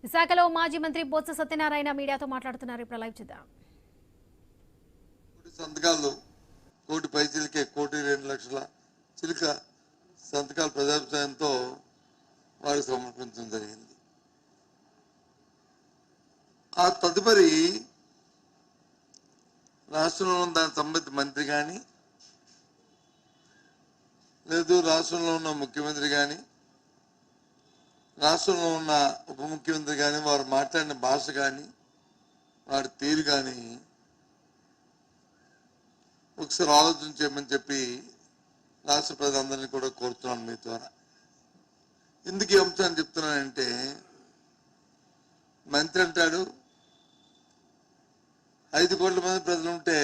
విశాఖలో మాజీ మంత్రి బొత్స సత్యనారాయణ మీడియాతో మాట్లాడుతున్నారు. ఇప్పుడు లైవ్ చూద్దాం. సంతకాలు కోటి పైచిలకే 1,02,00,000 చిలుక సంతకాల ప్రజాభిప్రాయంతో వారికి సమర్పించడం జరిగింది. ఆ తదుపరి రాష్ట్రంలో ఉన్న దానికి సంబంధించిన మంత్రి కానీ లేదు రాష్ట్రంలో ఉన్న ముఖ్యమంత్రి కానీ రాష్ట్రంలో ఉన్న ఉప ముఖ్యమంత్రి కానీ వారు మాట్లాడిన భాష కానీ వారి తీరు కానీ ఒకసారి ఆలోచన చేయమని చెప్పి రాష్ట్ర ప్రజలందరినీ కూడా కోరుతున్నాను మీ ద్వారా. ఎందుకు ఈ అంశాన్ని చెప్తున్నానంటే మంత్రి అంటాడు 5 కోట్ల మంది ప్రజలు ఉంటే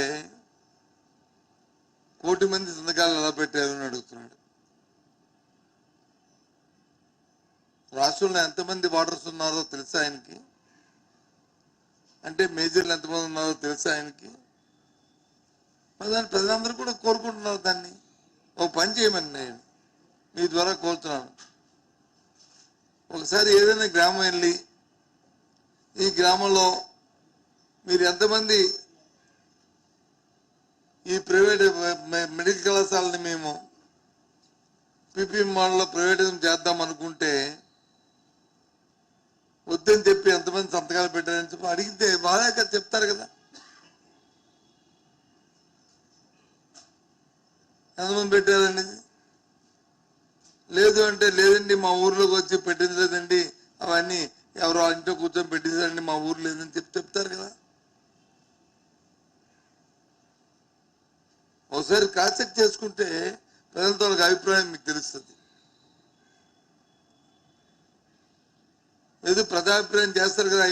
1 కోటి మంది సంతకాలు ఎలా పెట్టారు అని అడుగుతున్నాడు. రాష్ట్రంలో ఎంతమంది ఓటర్స్ ఉన్నారో తెలుసా ఆయనకి? అంటే మేజర్లు ఎంతమంది ఉన్నారో తెలుసా ఆయనకి? మరి దాన్ని ప్రజలందరూ కూడా కోరుకుంటున్నారు. దాన్ని ఓ పని చేయమని నేను మీ ద్వారా కోరుతున్నాను. ఒకసారి ఏదైనా గ్రామం వెళ్ళి ఈ గ్రామంలో మీరు ఎంతమంది ఈ ప్రైవేట్ మెడికల్ కళాశాలని మేము పీపీ మోడల్లో ప్రైవేటిజం చేద్దాం అనుకుంటే వద్దని చెప్పి ఎంతమంది సంతకాలు పెట్టారని చెప్పి అడిగితే వాళ్ళే కదా చెప్తారు కదా ఎంతమంది పెట్టారండి. లేదు అంటే లేదండి మా ఊర్లోకి వచ్చి పెట్టించలేదండి, అవన్నీ ఎవరో ఇంట్లో కూర్చొని పెట్టించారండి మా ఊరు లేదని చెప్తారు కదా. ఒకసారి క్రాస్ చెక్ చేసుకుంటే ప్రజలతో అభిప్రాయం మీకు తెలుస్తుంది. ఏదో ప్రజాభిప్రాయం చేస్తారు కదా,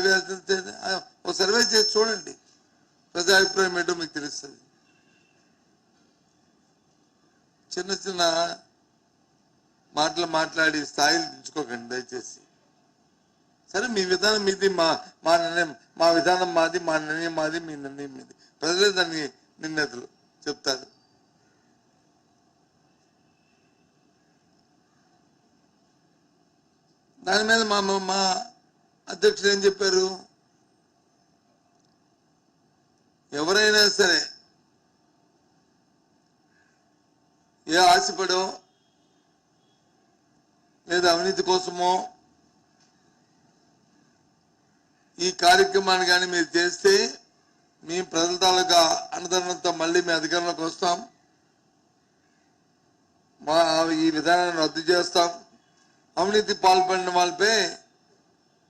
ఒక సర్వే చేసి చూడండి, ప్రజాభిప్రాయం ఏంటో మీకు తెలుస్తుంది. చిన్న చిన్న మాటలు మాట్లాడి స్థాయిలు దించుకోకండి దయచేసి. సరే మీ విధానం మీది, మా నిర్ణయం మా విధానం మాది, మా నిర్ణయం మాది, మీ నిర్ణయం మీది. ప్రజలే దాన్ని నిర్ణేతలు చెప్తారు. దాని మీద మా అధ్యక్షుడు ఏం చెప్పారు? ఎవరైనా సరే ఏ ఆశపడో లేదా అవినీతి కోసమో ఈ కార్యక్రమాన్ని కానీ మీరు చేస్తే మీ ప్రజల తాలూకా అనుదరణతో మళ్ళీ మీ అధికారంలోకి వస్తాం, ఈ విధానాన్ని రద్దు చేస్తాం, అవినీతి పాల్పడిన వాళ్ళపై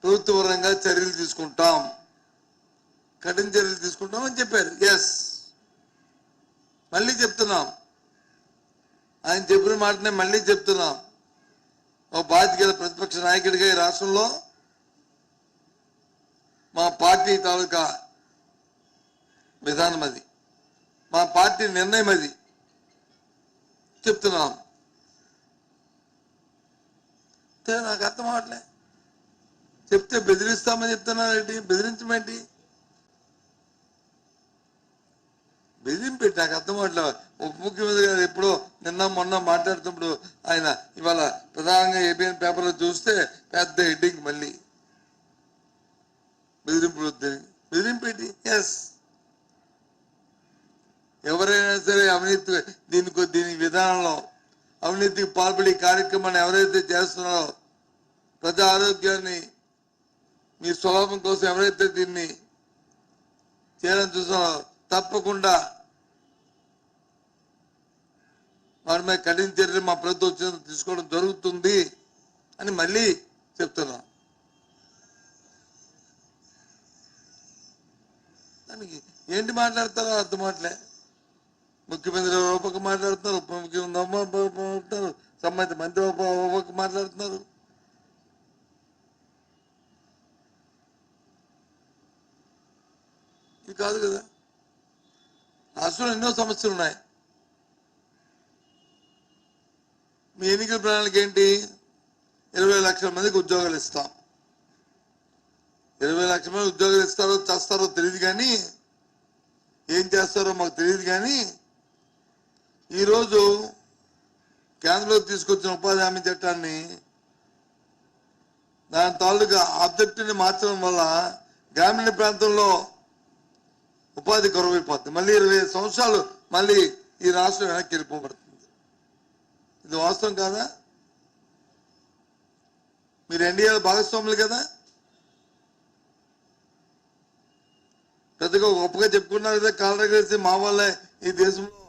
ప్రభుత్వపరంగా చర్యలు తీసుకుంటాం, కఠిన చర్యలు తీసుకుంటాం అని చెప్పారు. ఎస్, మళ్ళీ చెప్తున్నాం, ఆయన చెప్పిన మాటనే మళ్ళీ చెప్తున్నాం. ఓ బాధ్యత ప్రతిపక్ష నాయకుడిగా ఈ రాష్ట్రంలో మా పార్టీ తాలూకా విధానం అది, మా పార్టీ నిర్ణయం అది చెప్తున్నాం. నాకు అర్థం అవట్లే. చెప్తే బెదిరిస్తామని చెప్తున్నారేంటి? బెదిరించమేంటి? బెదిరింపెట్టి నాకు అర్థం అవట్లేదు. ఉప ముఖ్యమంత్రి గారు ఎప్పుడో నిన్న మొన్న మాట్లాడుతున్నప్పుడు ఆయన ఇవాళ ప్రధానంగా ఏబిఎన్ పేపర్లో చూస్తే పెద్ద హెడ్డింగ్ మళ్ళీ బెదిరింపులు వద్దని. బెదిరింపెట్టి ఎస్, ఎవరైనా సరే అవినీతి దీని విధానంలో అవినీతికి పాల్పడి కార్యక్రమాన్ని ఎవరైతే చేస్తున్నారో, ప్రజా ఆరోగ్యాన్ని మీ స్వలాభం కోసం ఎవరైతే దీన్ని చేయాలని చూస్తున్నారో తప్పకుండా వారి మీద కఠిన చర్యలు మా ప్రభుత్వం తీసుకోవడం జరుగుతుంది అని మళ్ళీ చెప్తున్నాం. దానికి ఏంటి మాట్లాడతారో అర్థం అవట్లే. ముఖ్యమంత్రి ఒక మాట్లాడుతున్నారు, ఉప ముఖ్యమంత్రి సంబంధిత మంత్రి ఒక మాట్లాడుతున్నారు. ఇది కాదు కదా. రాష్ట్రంలో ఎన్నో సమస్యలు ఉన్నాయి. మీ ఎన్నికల ప్రణాళిక ఏంటి? 20 లక్షల మందికి ఉద్యోగాలు ఇస్తాం. 20 లక్షల మంది ఉద్యోగాలు ఇస్తారో చేస్తారో తెలియదు, కానీ ఏం చేస్తారో మాకు తెలియదు. కానీ ఈరోజు కేంద్రంలో తీసుకొచ్చిన ఉపాధి హామీ చట్టాన్ని దాని తాలూకా ఆబ్జెక్టివ్ని మార్చడం వల్ల గ్రామీణ ప్రాంతంలో ఉపాధి కొరవైపోతుంది. మళ్ళీ 25 సంవత్సరాలు మళ్ళీ ఈ రాష్ట్రం వెనక్కి వెళ్ళిపోబడుతుంది. ఇది వాస్తవం కాదా? మీరు ఎన్డీఏలో భాగస్వాములు కదా, పెద్దగా గొప్పగా చెప్పుకున్నారు కదా, కాలరగేసి మా వల్లే ఈ దేశంలో